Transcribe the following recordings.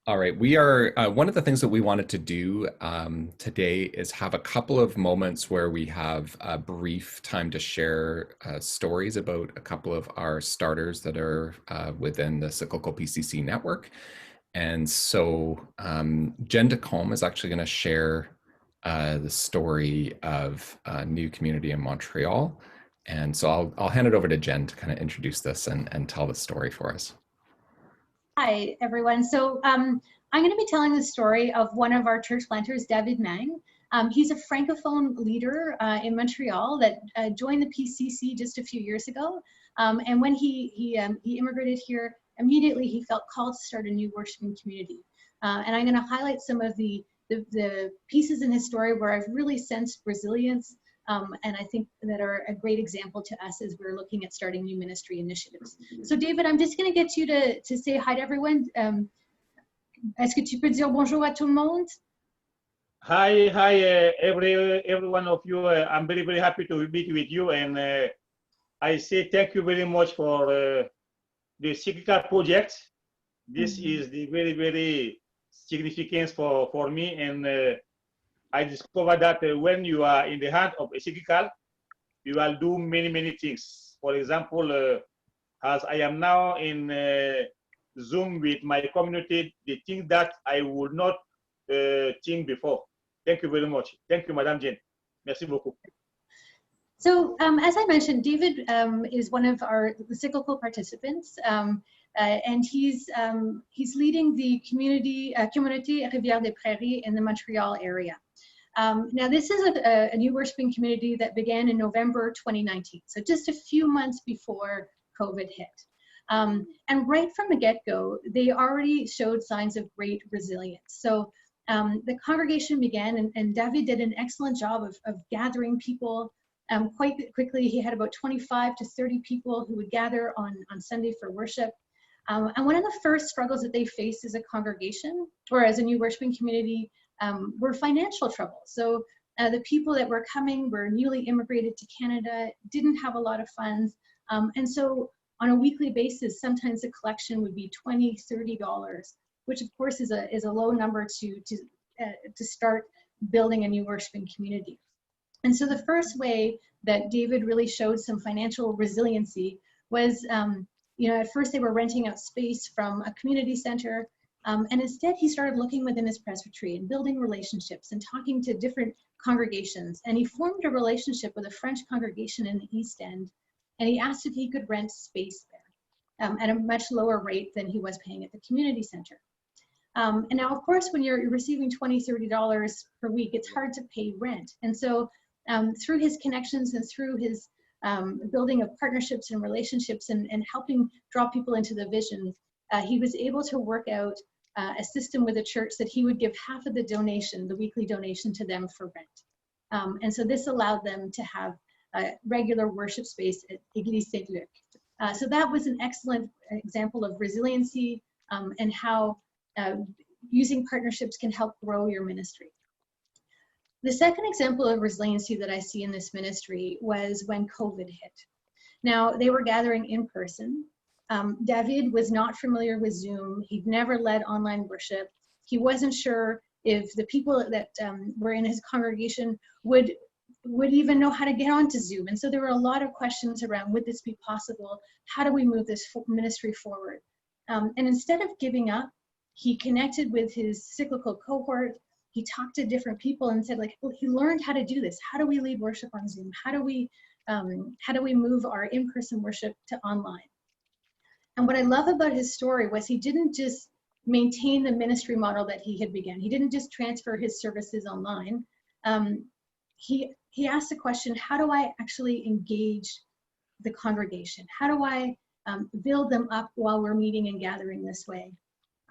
All right, we are one of the things that we wanted to do today is have a couple of moments where we have a brief time to share stories about a couple of our starters that are within the Cyclical PCC network. And so Jen de Combe is actually going to share the story of a new community in Montreal. And so I'll hand it over to Jen to kind of introduce this and tell the story for us. Hi, everyone. I'm going to be telling the story of one of our church planters, David Mang. He's a Francophone leader in Montreal that joined the PCC just a few years ago. And when he immigrated here, immediately he felt called to start a new worshiping community. And I'm going to highlight some of the pieces in his story where I've really sensed resilience, and I think that are a great example to us as we're looking at starting new ministry initiatives. So David, I'm just going to get you to say hi to everyone. Est-ce que tu peux dire bonjour à tout le monde? Hi, every one of you. I'm very, very happy to be with you, and I say thank you very much for the Cyclical project. This is the very, very significant for me, and I discovered that when you are in the hand of a Cyclical, you will do many, many things. For example, as I am now in Zoom with my community, the things that I would not think before. Thank you very much. Thank you, Madame Jane. Merci beaucoup. So as I mentioned, David is one of our cyclical participants, and he's leading the community Rivière des Prairies in the Montreal area. Now this is a new worshiping community that began in November 2019, so just a few months before COVID hit. And right from the get-go, they already showed signs of great resilience. So the congregation began, and David did an excellent job of gathering people. Quite quickly, he had about 25 to 30 people who would gather on Sunday for worship. And one of the first struggles that they faced as a congregation, or as a new worshiping community, were financial troubles. So the people that were coming were newly immigrated to Canada, didn't have a lot of funds, and so on a weekly basis, sometimes the collection would be $20, $30, which of course is a low number to start building a new worshiping community. And so the first way that David really showed some financial resiliency was, at first they were renting out space from a community center, and instead he started looking within his presbytery and building relationships and talking to different congregations. And he formed a relationship with a French congregation in the East End, and he asked if he could rent space there at a much lower rate than he was paying at the community center. And now, of course, when you're receiving $20, $30 per week, it's hard to pay rent. And so through his connections and through his building of partnerships and relationships and helping draw people into the vision, he was able to work out a system with a church that he would give half of the donation, the weekly donation, to them for rent. And so this allowed them to have a regular worship space at Église Saint-Luc. So that was an excellent example of resiliency and how using partnerships can help grow your ministry. The second example of resiliency that I see in this ministry was when COVID hit. Now, they were gathering in person. David was not familiar with Zoom. He'd never led online worship. He wasn't sure if the people that were in his congregation would even know how to get onto Zoom. And so there were a lot of questions around, would this be possible? How do we move this ministry forward? And instead of giving up, he connected with his cyclical cohort. He talked to different people and said, well, he learned how to do this. How do we lead worship on Zoom? How do we move our in-person worship to online? And what I love about his story was he didn't just maintain the ministry model that he had begun. He didn't just transfer his services online. He asked the question, how do I actually engage the congregation? How do I build them up while we're meeting and gathering this way?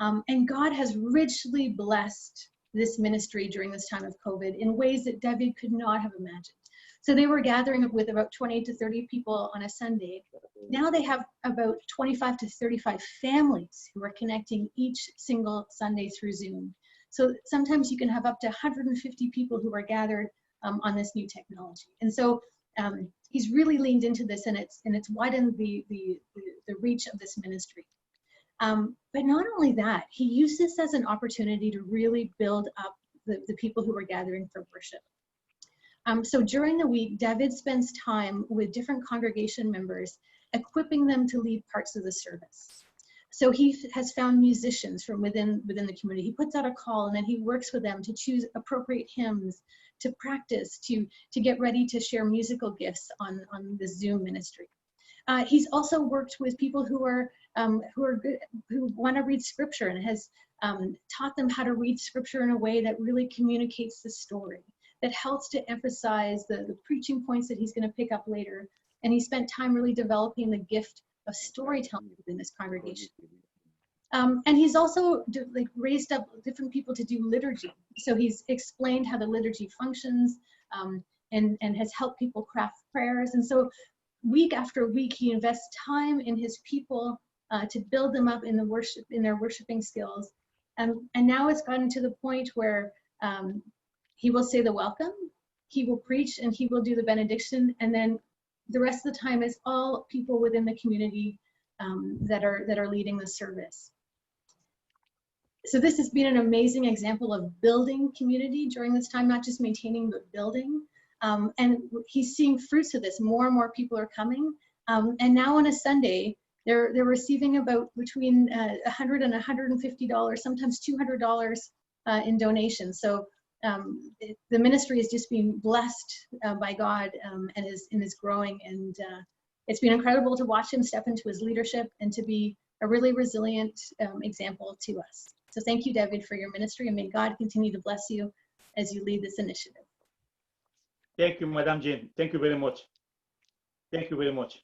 And God has richly blessed this ministry during this time of COVID in ways that David could not have imagined. So they were gathering with about 20 to 30 people on a Sunday. Now they have about 25 to 35 families who are connecting each single Sunday through Zoom. So sometimes you can have up to 150 people who are gathered on this new technology. And so he's really leaned into this, and it's widened the reach of this ministry. But not only that, he used this as an opportunity to really build up the people who were gathering for worship. So during the week, David spends time with different congregation members, equipping them to lead parts of the service. So he has found musicians from within the community. He puts out a call, and then he works with them to choose appropriate hymns, to practice, to get ready to share musical gifts on the Zoom ministry. He's also worked with people who are good, who want to read scripture, and has taught them how to read scripture in a way that really communicates the story, that helps to emphasize the preaching points that he's going to pick up later. And he spent time really developing the gift of storytelling within this congregation. And he's also raised up different people to do liturgy. So he's explained how the liturgy functions, and has helped people craft prayers. And so week after week, he invests time in his people to build them up in their worshiping skills. And now it's gotten to the point where he will say the welcome, he will preach, and he will do the benediction, and then the rest of the time is all people within the community that are leading the service. So this has been an amazing example of building community during this time, not just maintaining, but building. And he's seeing fruits of this. More and more people are coming. And now on a Sunday, they're receiving about between $100 and $150, sometimes $200 in donations. So the ministry is just being blessed by God, and is growing. And it's been incredible to watch him step into his leadership and to be a really resilient example to us. So thank you, David, for your ministry, and may God continue to bless you as you lead this initiative. Thank you, Madam Jane. Thank you very much. Thank you very much.